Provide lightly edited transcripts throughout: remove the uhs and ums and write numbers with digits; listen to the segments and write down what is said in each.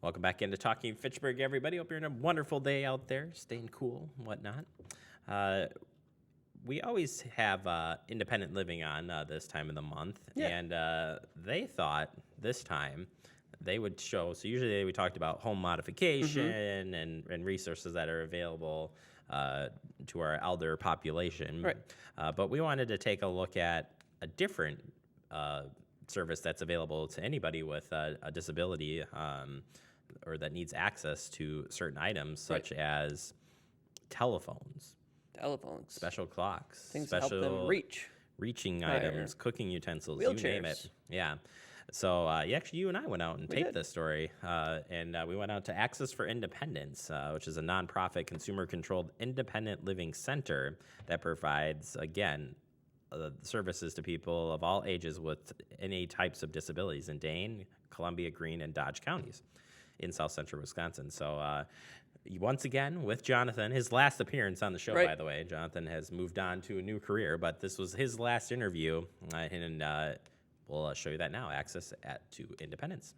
Welcome back into Talking Fitchburg, everybody. Hope you're having a wonderful day out there, staying cool and whatnot. We always have independent living on this time of the month, and they thought this time they would show. So usually we talked about home modification and resources that are available to our elder population. Right. But we wanted to take a look at a different service that's available to anybody with a disability or that needs access to certain items, such as telephones, special clocks, things that help them reaching items, cooking utensils, wheelchairs. you name it. Yeah. So actually, you and I went out and taped this story, and we went out to Access for Independence, which is a nonprofit, consumer-controlled independent living center that provides, again, services to people of all ages with any types of disabilities in Dane, Columbia, Greene, and Dodge counties in South Central Wisconsin. So once again with Jonathan, his last appearance on the show, by the way. Jonathan has moved on to a new career, but this was his last interview, and we'll show you that now. Access to Independence.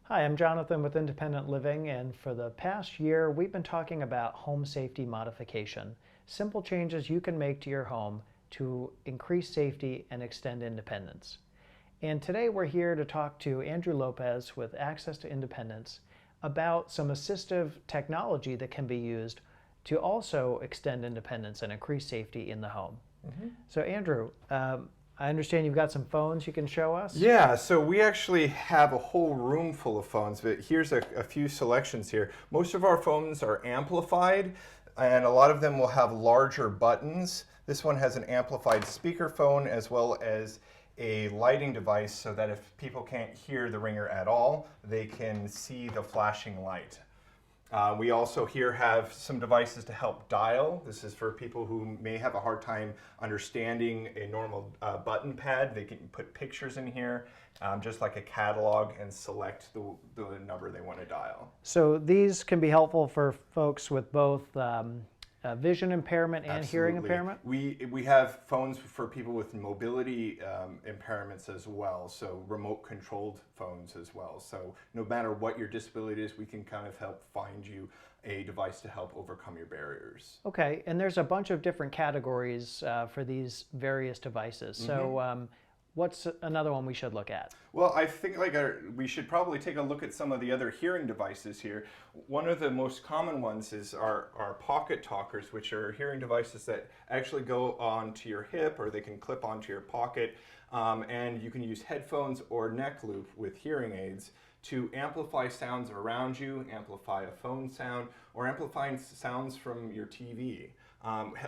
Hi, I'm Jonathan with Independent Living, and for the past year, we've been talking about home safety modification, simple changes you can make to your home to increase safety and extend independence. And today we're here to talk to Andrew Lopez with Access to Independence about some assistive technology that can be used to also extend independence and increase safety in the home. So Andrew, I understand you've got some phones you can show us? Yeah, so we actually have a whole room full of phones, but here's a few selections here. Most of our phones are amplified, and a lot of them will have larger buttons. This one has an amplified speakerphone as well as a lighting device so that if people can't hear the ringer at all, they can see the flashing light. We also here have some devices to help dial. This is for people who may have a hard time understanding a normal button pad. They can put pictures in here, just like a catalog, and select the number they want to dial. So these can be helpful for folks with both vision impairment and hearing impairment? We have phones for people with mobility impairments as well, so remote controlled phones as well. So no matter what your disability is, we can kind of help find you a device to help overcome your barriers. Okay, and there's a bunch of different categories for these various devices. So what's another one we should look at? Well, I think we should probably take a look at some of the other hearing devices here. One of the most common ones is our pocket talkers, which are hearing devices that actually go onto your hip, or they can clip onto your pocket, and you can use headphones or neck loop with hearing aids to amplify sounds around you, amplify a phone sound, or amplifying sounds from your TV.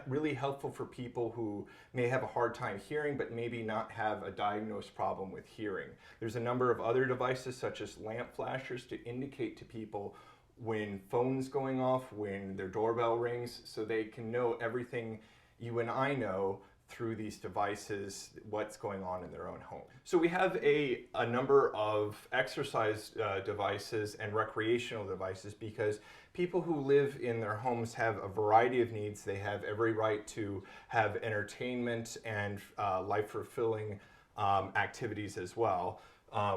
Really helpful for people who may have a hard time hearing but maybe not have a diagnosed problem with hearing. There's a number of other devices such as lamp flashers to indicate to people when phone's going off, when their doorbell rings, so they can know everything you and I know through these devices, what's going on in their own home. So we have a number of exercise devices and recreational devices because people who live in their homes have a variety of needs. They have every right to have entertainment and life-fulfilling activities as well.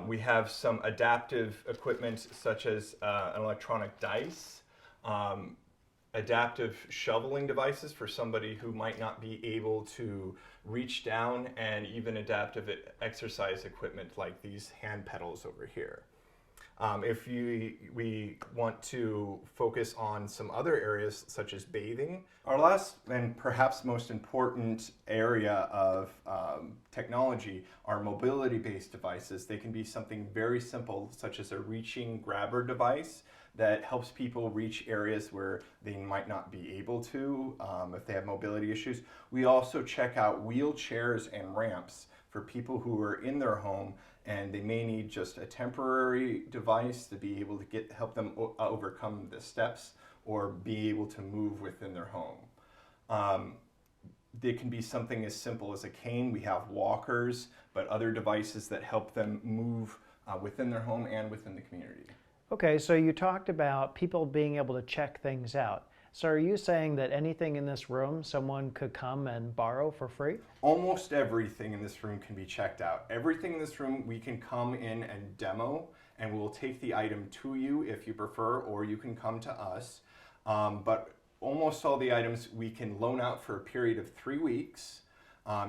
We have some adaptive equipment such as an electronic dice, adaptive shoveling devices for somebody who might not be able to reach down, and even adaptive exercise equipment like these hand pedals over here. If we want to focus on some other areas such as bathing, our last and perhaps most important area of technology are mobility-based devices. They can be something very simple such as a reaching grabber device that helps people reach areas where they might not be able to if they have mobility issues. We also check out wheelchairs and ramps for people who are in their home and they may need just a temporary device to be able to help them overcome the steps or be able to move within their home. They can be something as simple as a cane. We have walkers, but other devices that help them move within their home and within the community. Okay, so you talked about people being able to check things out. So are you saying that anything in this room someone could come and borrow for free? Almost everything in this room can be checked out. Everything in this room we can come in and demo and we'll take the item to you if you prefer, or you can come to us. But almost all the items we can loan out for a period of 3 weeks.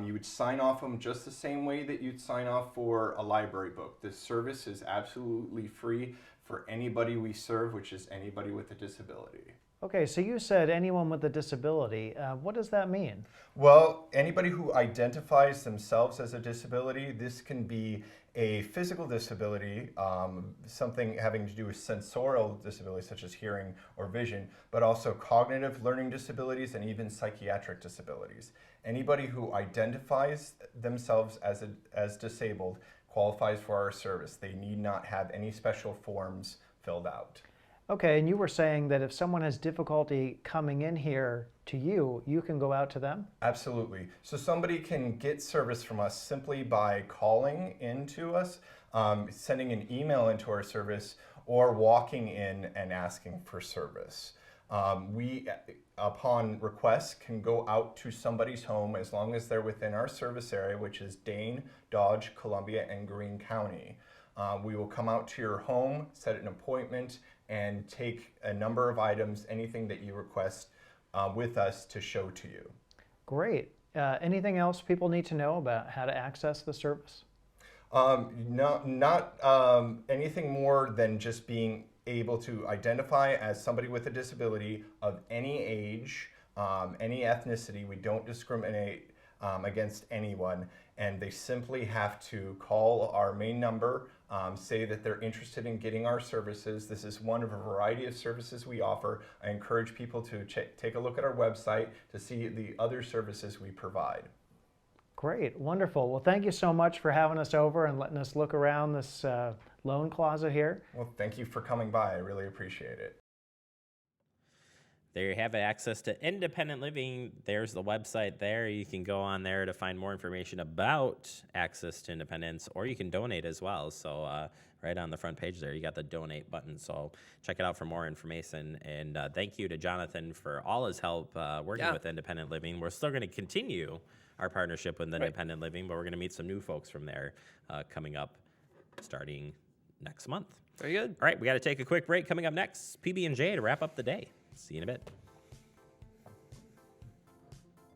You would sign off them just the same way that you'd sign off for a library book. This service is absolutely free for anybody we serve, which is anybody with a disability. Okay, so you said anyone with a disability. What does that mean? Well, anybody who identifies themselves as a disability, this can be a physical disability, something having to do with sensorial disabilities such as hearing or vision, but also cognitive learning disabilities and even psychiatric disabilities. Anybody who identifies themselves as disabled qualifies for our service. They need not have any special forms filled out. Okay, and you were saying that if someone has difficulty coming in here to you, you can go out to them? Absolutely. So somebody can get service from us simply by calling into us, sending an email into our service, or walking in and asking for service. We, upon request, can go out to somebody's home as long as they're within our service area, which is Dane, Dodge, Columbia, and Greene County. We will come out to your home, set an appointment, and take a number of items, anything that you request, with us to show to you. Great. Anything else people need to know about how to access the service? No, not anything more than just being able to identify as somebody with a disability of any age, any ethnicity. We don't discriminate against anyone, and they simply have to call our main number, say that they're interested in getting our services. This is one of a variety of services we offer. I encourage people to take a look at our website to see the other services we provide. Great, wonderful. Well, thank you so much for having us over and letting us look around this loan closet here. Well, thank you for coming by. I really appreciate it. There you have it, access to independent living. There's the website there. You can go on there to find more information about access to independence, or you can donate as well. So right on the front page there, you got the donate button. So check it out for more information. And thank you to Jonathan for all his help working with independent living. We're still going to continue our partnership with independent living, but we're going to meet some new folks from there coming up starting next month. Very good. All right, we got to take a quick break. Coming up next, PB&J to wrap up the day. See you in a bit.